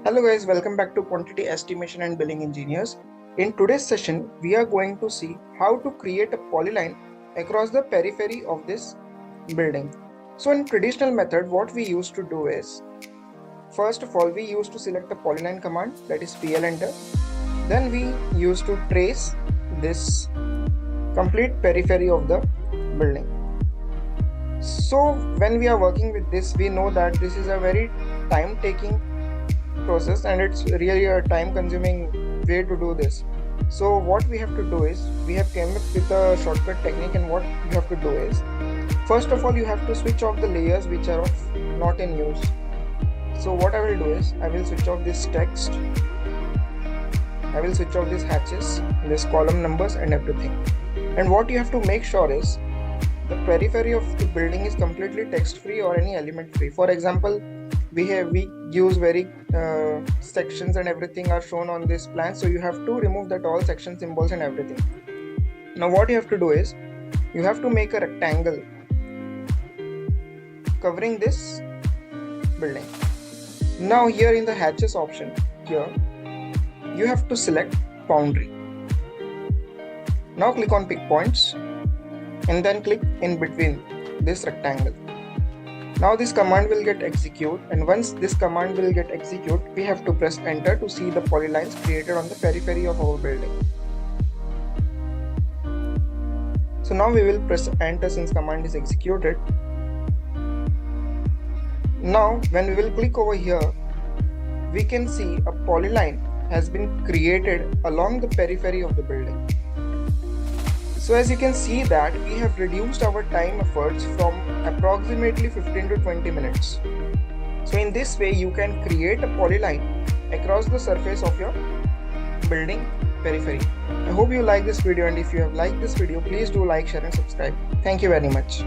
Hello guys, welcome back to Quantity Estimation and Billing Engineers. In today's session, we are going to see how to create a polyline across the periphery of this building. So in traditional method, what we used to do is, first of all, we used to select the polyline command, that is PL enter. Then we used to trace this complete periphery of the building. So when we are working with this, we know that this is a very time-taking process and it's really a time-consuming way to do this. So what we have to do is, we have came up with a shortcut technique, and what you have to do is, first of all, you have to switch off the layers which are not in use. So what I will do is, I will switch off this text, I will switch off these hatches, this column numbers and everything. And what you have to make sure is, the periphery of the building is completely text free or any element free. For example, we use very sections and everything are shown on this plan, so you have to remove that all section symbols and everything. Now what you have to do is, you have to make a rectangle covering this building. Now here in the hatches option, here you have to select boundary. Now click on pick points and then click in between this rectangle. Now this command will get executed, and once this command will get executed, we have to press enter to see the polylines created on the periphery of our building. So now we will press enter since command is executed. Now when we will click over here, we can see a polyline has been created along the periphery of the building. So as you can see that we have reduced our time efforts from approximately 15 to 20 minutes. So in this way you can create a polyline across the surface of your building periphery. I hope you like this video, and if you have liked this video, please do like, share and subscribe. Thank you very much.